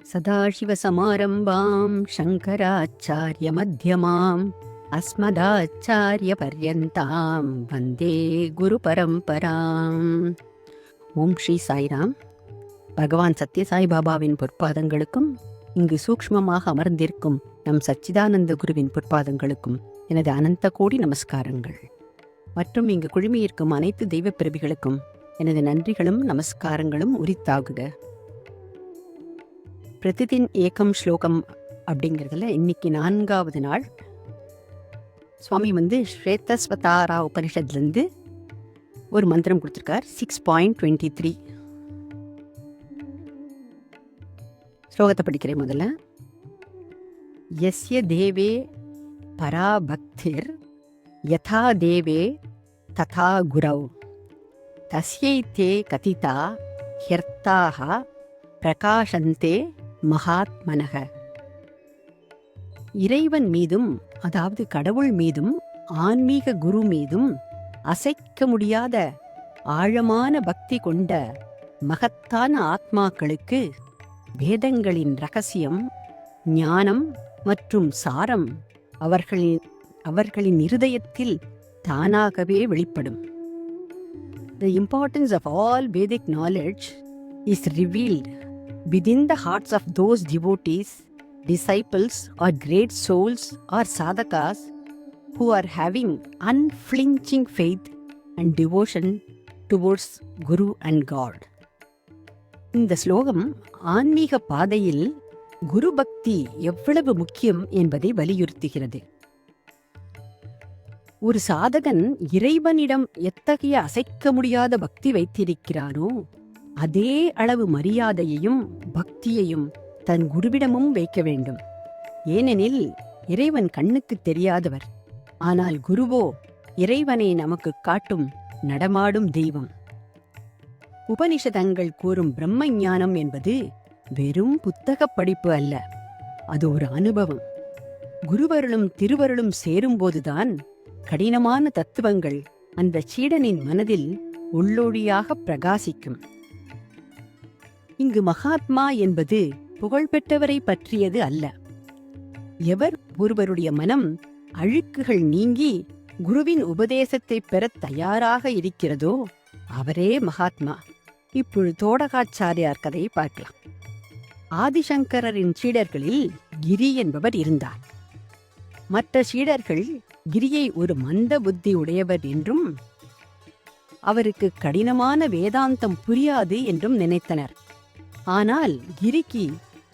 சதாசிவசமாரம்பாம் சங்கராச்சார்யமத்யமாம் அஸ்மதாச்சார்யபர்யந்தாம் வந்தே குரு பரம்பராம். ஓம் ஸ்ரீ சாய்ராம். பகவான் சத்யசாய் பாபாவின் பொற்பாதங்களுக்கும் இங்கு சூக்ஷ்மமாக அமர்ந்திருக்கும் நம் சச்சிதானந்த குருவின் பொற்பாதங்களுக்கும் எனது அனந்த கோடி நமஸ்காரங்கள். மற்றும் இங்கு குழுமியிருக்கும் அனைத்து தெய்வப் பிறவிகளுக்கும் எனது நன்றிகளும் நமஸ்காரங்களும் உரித்தாகுக. பிரதிதின் ஏகம் ஸ்லோகம் அப்படிங்கிறதுல இன்னைக்கு 4வது நாள். சுவாமி ஸ்வேதஸ்வதாரா உபனிஷத்துலேருந்து ஒரு மந்திரம் கொடுத்துருக்கார். 6.23 ஸ்லோகத்தை படிக்கிறேன். முதல்ல, யஸ்ய தேவே பராபக்திர் யதா தேவே ததா குரௌ தஸ்யைதே கதிதா ஹ்யர்த்தாக பிரகாசந்தே மகாத்மனக. இறைவன் மீதும், அதாவது கடவுள் மீதும், ஆன்மீக குரு மீதும் அசைக்க முடியாத ஆழமான பக்தி கொண்ட மகத்தான ஆத்மாக்களுக்கு வேதங்களின் ரகசியம், ஞானம் மற்றும் சாரம் அவர்களின் இருதயத்தில் தானாகவே வெளிப்படும். The importance of all Vedic knowledge is revealed within the hearts of those devotees, disciples or great souls or sadhakas who are having unflinching faith and devotion towards Guru and God. இந்த ஸ்லோகம் ஆன்மீக பாதையில் குரு பக்தி எவ்வளவு முக்கியம் என்பதை வலியுறுத்துகிறது. ஒரு சாதகன் இறைவனிடம் எத்தகைய அசைக்க முடியாத பக்தி வைத்திருக்கிறானோ அதே அளவு மரியாதையையும் பக்தியையும் தன் குருவிடமும் வைக்க வேண்டும். ஏனெனில் இறைவன் கண்ணுக்கு தெரியாதவர், ஆனால் குருவோ இறைவனை நமக்கு காட்டும் நடமாடும் தெய்வம். உபனிஷதங்கள் கூறும் பிரம்ம ஞானம் என்பது வெறும் புத்தக படிப்பு அல்ல, அது ஒரு அனுபவம். குருவருளும் திருவருளும் சேரும்போதுதான் கடினமான தத்துவங்கள் அந்த சீடனின் மனதில் உள்ளொளியாக பிரகாசிக்கும். இங்கு மகாத்மா என்பது புகழ்பெற்றவரை பற்றியது அல்ல. எவர் ஒருவருடைய மனம் அழுக்குகள் நீங்கி குருவின் உபதேசத்தை பெற தயாராக இருக்கிறதோ அவரே மகாத்மா. இப்பொழுது தோடகாச்சாரியார் கதையை பார்க்கலாம். ஆதிசங்கரின் சீடர்களில் கிரி என்பவர் இருந்தார். மற்ற சீடர்கள் கிரியை ஒரு மந்த புத்தி உடையவர் என்றும் அவருக்கு கடினமான வேதாந்தம் புரியாது என்றும் நினைத்தனர். ஆனால் கிரிக்கு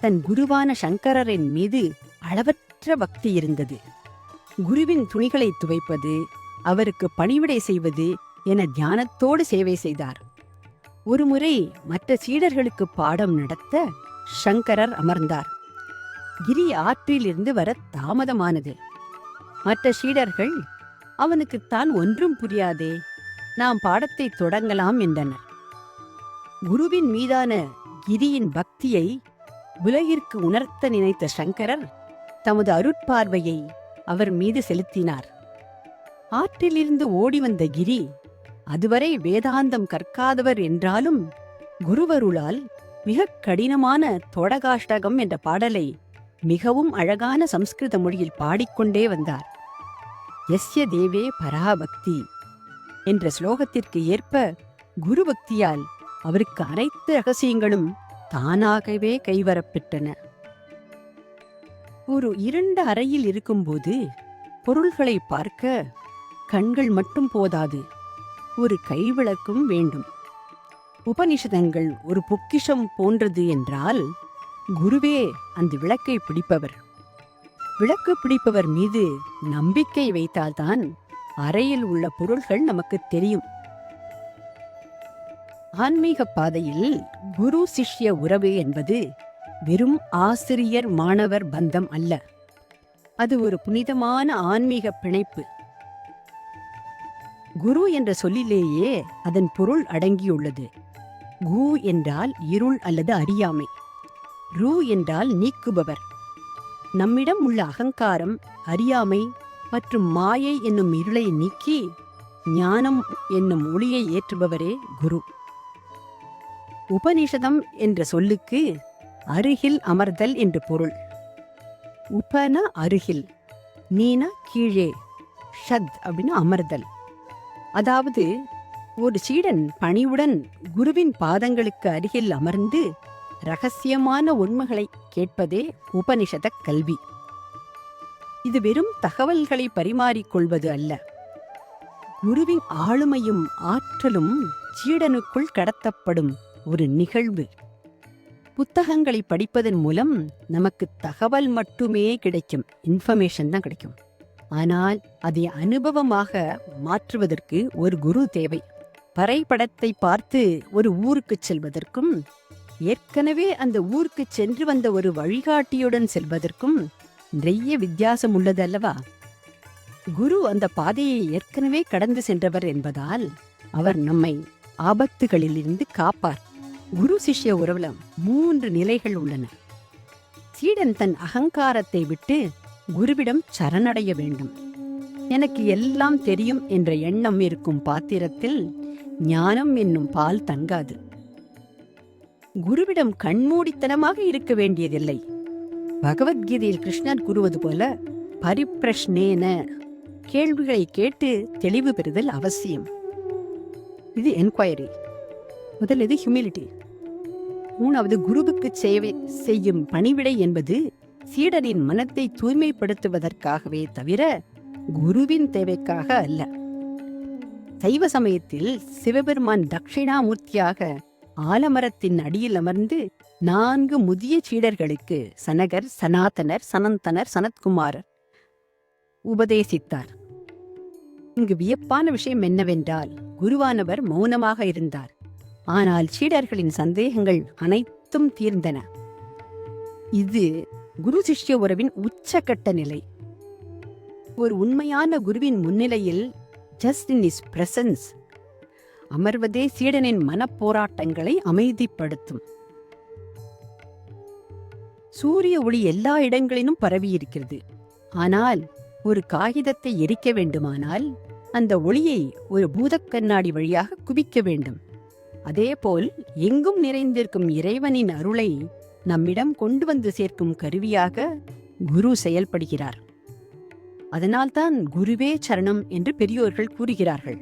தன் குருவான சங்கரரின் மீது அளவற்ற பக்தி இருந்தது. குருவின் துணிகளை துவைப்பது, அவருக்கு பணிவிடை செய்வது என தியானத்தோடு சேவை செய்தார். ஒருமுறை மற்ற சீடர்களுக்கு பாடம் நடத்த சங்கரர் அமர்ந்தார். கிரி ஆற்றிலிருந்து வர தாமதமானது. மற்ற சீடர்கள், அவனுக்குத்தான் ஒன்றும் புரியாதே, நாம் பாடத்தை தொடங்கலாம் என்றனர். குருவின் மீதான கிரியின் பக்தியை உலகிற்கு உணர்த்த நினைத்த சங்கரர் தமது அருட்பார்வையை அவர் மீது செலுத்தினார். ஆற்றிலிருந்து ஓடி வந்த கிரி அதுவரை வேதாந்தம் கற்காதவர் என்றாலும் குருவருளால் மிக கடினமான தோடகாஷ்டகம் என்ற பாடலை மிகவும் அழகான சம்ஸ்கிருத மொழியில் பாடிக்கொண்டே வந்தார். யஸ்ய தேவே பராபக்தி என்ற ஸ்லோகத்திற்கு ஏற்ப குரு பக்தியால் அவருக்கு அனைத்து ரகசியங்களும் தானாகவே கைவரப்பெற்றன. ஒரு இருண்ட அறையில் இருக்கும்போது பொருள்களை பார்க்க கண்கள் மட்டும் போதாது, ஒரு கைவிளக்கும் வேண்டும். உபனிஷதங்கள் ஒரு பொக்கிஷம் போன்றது என்றால் குருவே அந்த விளக்கை பிடிப்பவர். விளக்கு பிடிப்பவர் மீது நம்பிக்கை வைத்தால்தான் அறையில் உள்ள பொருள்கள் நமக்கு தெரியும். ஆன்மீக பாதையில் குரு சிஷ்ய உறவு என்பது வெறும் ஆசிரியர் மாணவர் பந்தம் அல்ல, அது ஒரு புனிதமான ஆன்மீக பிணைப்பு. குரு என்ற சொல்லிலேயே அதன் பொருள் அடங்கியுள்ளது. கு என்றால் இருள் அல்லது அறியாமை, ரு என்றால் நீக்குபவர். நம்மிடம் உள்ள அகங்காரம், அறியாமை மற்றும் மாயை என்னும் இருளை நீக்கி ஞானம் என்னும் ஒளியை ஏற்றுபவரே குரு. உபனிஷதம் என்ற சொல்லுக்கு அருகில் அமர்தல் என்று பொருள். உபன அருகில், நீனா கீழே, ஷத் அப்படின்னு அமர்தல். அதாவது ஒரு சீடன் பணிவுடன் குருவின் பாதங்களுக்கு அருகில் அமர்ந்து ரகசியமான உண்மைகளை கேட்பதே உபனிஷத கல்வி. இது வெறும் தகவல்களை பரிமாறிக்கொள்வது அல்ல. குருவின் ஆளுமையும் ஆற்றலும் சீடனுக்குள் கடத்தப்படும் ஒரு நிகழ்வு. புத்தகங்களை படிப்பதன் மூலம் நமக்கு தகவல் மட்டுமே கிடைக்கும், இன்ஃபர்மேஷன் தான் கிடைக்கும். ஆனால் அதை அனுபவமாக மாற்றுவதற்கு ஒரு குரு தேவை. வரைபடத்தை பார்த்து ஒரு ஊருக்கு செல்வதற்கும் ஏற்கனவே அந்த ஊருக்கு சென்று வந்த ஒரு வழிகாட்டியுடன் செல்வதற்கும் நிறைய வித்தியாசம் உள்ளது அல்லவா? குரு அந்த பாதையை ஏற்கனவே கடந்து சென்றவர் என்பதால் அவர் நம்மை ஆபத்துகளிலிருந்து காப்பார். குரு சிஷ்ய உறவுல 3 நிலைகள் உள்ளன. சீடன் தன் அகங்காரத்தை விட்டு குருவிடம் சரணடைய வேண்டும். எனக்கு எல்லாம் தெரியும் என்ற எண்ணம் இருக்கும் பாத்திரத்தில் ஞானம் என்னும் பால் தங்காது. குருவிடம் கண்மூடித்தனமாக இருக்க வேண்டியதில்லை. பகவத்கீதையில் கிருஷ்ணர் கூறுவது போல பரிப்பிரஷ்னேன, கேள்விகளை கேட்டு தெளிவு பெறுதல் அவசியம். இது என்கொயரி. முதல் இது ஹியூமிலிட்டி. 3வது குருவுக்கு சேவை செய்யும் பணிவிடை என்பது சீடரின் மனத்தை தூய்மைப்படுத்துவதற்காகவே தவிர குருவின் தேவைக்காக அல்ல. சைவ சமயத்தில் சிவபெருமான் தட்சிணாமூர்த்தியாக ஆலமரத்தின் அடியில் அமர்ந்து 4 முதிய சீடர்களுக்கு சனகர், சனாதனர், சனந்தனர், சனத்குமாரர் உபதேசித்தார். இங்கு வியப்பான விஷயம் என்னவென்றால், குருவானவர் மௌனமாக இருந்தார். ஆனால் சீடர்களின் சந்தேகங்கள் அனைத்தும் தீர்ந்தன. இது குரு சிஷ்ய உறவின் உச்சகட்ட நிலை. ஒரு உண்மையான குருவின் முன்னிலையில், ஜஸ்ட் இன் இஸ் பிரசன்ஸ், அமர்வதே சீடனின் மனப்போராட்டங்களை அமைதிப்படுத்தும். சூரிய ஒளி எல்லா இடங்களிலும் பரவியிருக்கிறது. ஆனால் ஒரு காகிதத்தை எரிக்க வேண்டுமானால் அந்த ஒளியை ஒரு பூதக்கண்ணாடி வழியாக குவிக்க வேண்டும். அதேபோல் எங்கும் நிறைந்திருக்கும் இறைவனின் அருளை நம்மிடம் கொண்டு வந்து சேர்க்கும் கருவியாக குரு செயல்படுகிறார். அதனால்தான் குருவே சரணம் என்று பெரியோர்கள் கூறுகிறார்கள்.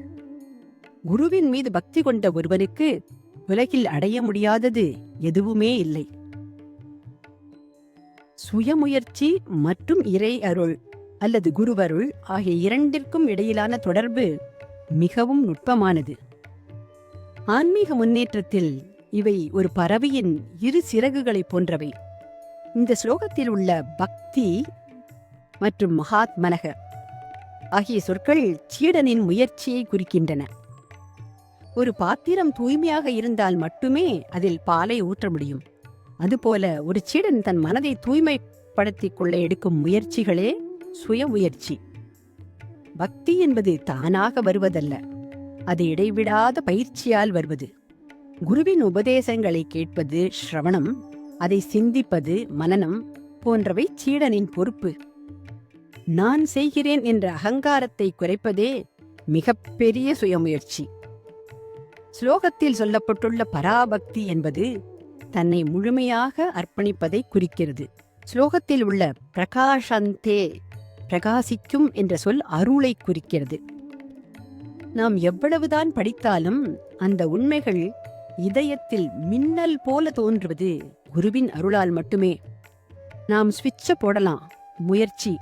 குருவின் மீது பக்தி கொண்ட ஒருவனுக்கு உலகில் அடைய முடியாதது எதுவுமே இல்லை. சுயமுயற்சி மற்றும் இறை அருள் அல்லது குருவருள் ஆகிய இரண்டிற்கும் இடையிலான தொடர்பு மிகவும் நுட்பமானது. ஆன்மீக முன்னேற்றத்தில் இவை ஒரு பறவையின் 2 சிறகுகளை போன்றவை. இந்த ஸ்லோகத்தில் உள்ள பக்தி மற்றும் மகாத்மனக ஆகிய சொற்கள் சீடனின் முயற்சியை குறிக்கின்றன. ஒரு பாத்திரம் தூய்மையாக இருந்தால் மட்டுமே அதில் பாலை ஊற்ற முடியும். அதுபோல ஒரு சீடன் தன் மனதை தூய்மைப்படுத்திக் கொள்ள எடுக்கும் முயற்சிகளே சுய முயற்சி. பக்தி என்பது தானாக வருவதல்ல, அது இடைவிடாத பயிற்சியால் வருவது. குருவின் உபதேசங்களை கேட்பது ஸ்ரவணம், அதை சிந்திப்பது மனனம் போன்றவை சீடனின் பொறுப்பு. நான் செய்கிறேன் என்ற அகங்காரத்தை குறைப்பதே மிகப்பெரிய சுயமுயற்சி. ஸ்லோகத்தில் சொல்லப்பட்டுள்ள பராபக்தி என்பது தன்னை முழுமையாக அர்ப்பணிப்பதை குறிக்கிறது. ஸ்லோகத்தில் உள்ள பிரகாஷந்தே, பிரகாசிக்கும் என்ற சொல் அருளை குறிக்கிறது. நாம் எவ்வளவுதான் படித்தாலும் அந்த உண்மைகள் இதயத்தில் மின்னல் போல தோன்றுவது குருவின் அருளால் மட்டுமே. நாம் ஸ்விட்ச போடலாம், முயற்சி.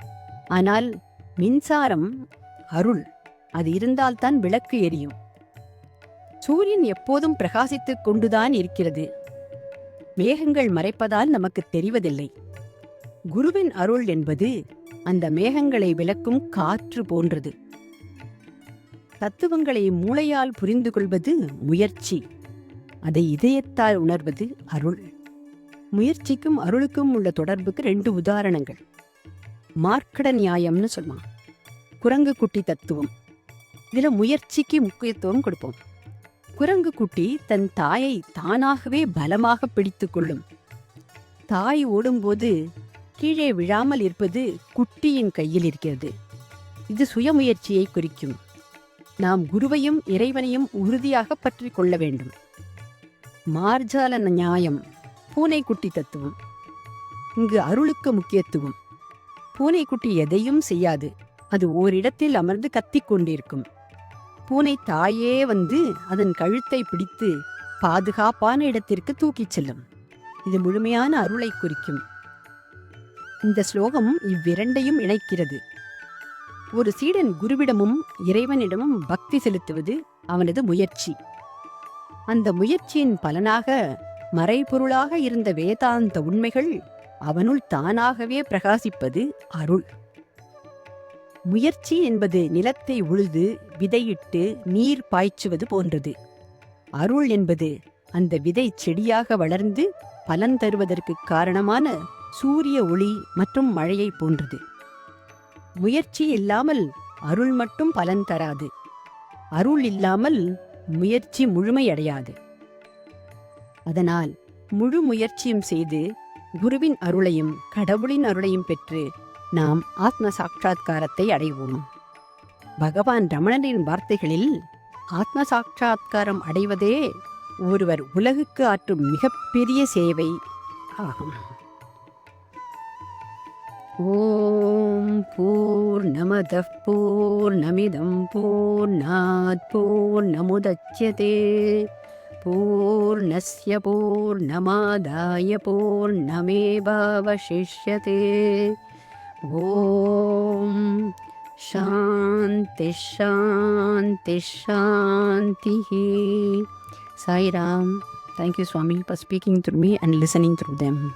ஆனால் மின்சாரம் அருள், அது இருந்தால்தான் விளக்கு எரியும். சூரியன் எப்போதும் பிரகாசித்துக் கொண்டுதான் இருக்கிறது. மேகங்கள் மறைப்பதால் நமக்கு தெரிவதில்லை. குருவின் அருள் என்பது அந்த மேகங்களை விளக்கும் காற்று போன்றது. தத்துவங்களை மூளையால் புரிந்து கொள்வது முயற்சி, அதை இதயத்தால் உணர்வது அருள். முயற்சிக்கும் அருளுக்கும் உள்ள தொடர்புக்கு 2 உதாரணங்கள். மார்க்கட நியாயம்னு சொல்லலாம், குரங்கு குட்டி தத்துவம். இதுல முயற்சிக்கு முக்கியத்துவம் கொடுப்போம். குரங்கு குட்டி தன் தாயை தானாகவே பலமாக பிடித்து கொள்ளும். தாய் ஓடும்போது கீழே விழாமல் இருப்பது குட்டியின் கையில் இருக்கிறது. இது சுயமுயற்சியை குறிக்கும். நாம் குருவையும் இறைவனையும் உறுதியாக பற்றி கொள்ள வேண்டும். மார்ஜால நியாயம், பூனைக்குட்டி தத்துவம். இங்கு அருளுக்கு முக்கியத்துவம். பூனைக்குட்டி எதையும் செய்யாது. அது ஓரிடத்தில் அமர்ந்து கத்திக் கொண்டிருக்கும். பூனை தாயே வந்து அதன் கழுத்தை பிடித்து பாதுகாப்பான இடத்திற்கு தூக்கிச் செல்லும். இது முழுமையான அருளை குறிக்கும். இந்த ஸ்லோகம் இவ்விரண்டையும் இணைக்கிறது. ஒரு சீடன் குருவிடமும் இறைவனிடமும் பக்தி செலுத்துவது அவனது முயற்சி. அந்த முயற்சியின் பலனாக மறைபொருளாக இருந்த வேதாந்த உண்மைகள் அவனுள் தானாகவே பிரகாசிப்பது அருள். முயற்சி என்பது நிலத்தை உழுது விதையிட்டு நீர் பாய்ச்சுவது போன்றது. அருள் என்பது அந்த விதை செடியாக வளர்ந்து பலன் தருவதற்கு காரணமான சூரிய ஒளி மற்றும் மழையை போன்றது. முயற்சி இல்லாமல் அருள் மட்டும் பலன் தராது. அருள் இல்லாமல் முயற்சி முழுமையடையாது. அதனால் முழு முயற்சியும் செய்து குருவின் அருளையும் கடவுளின் அருளையும் பெற்று நாம் ஆத்ம சாட்சாத்காரத்தை அடைவோம். பகவான் ரமணரின் வார்த்தைகளில் ஆத்ம சாட்சாத்காரம் அடைவதே ஒருவர் உலகுக்கு ஆற்றும் மிகப்பெரிய சேவை ஆகும். ஓம் பூர்ணமதః பூர்ணமிதம் பூர்ணாத் பூர்ணமுதச்யதே பூர்ணஸ்ய பூர்ணமாதாய பூர்ணமேவாவசிஷ்யதே. ஓம் சாந்தி சாந்தி சாந்தி. Sai Ram. Thank you, Swami, for speaking through me and listening through them.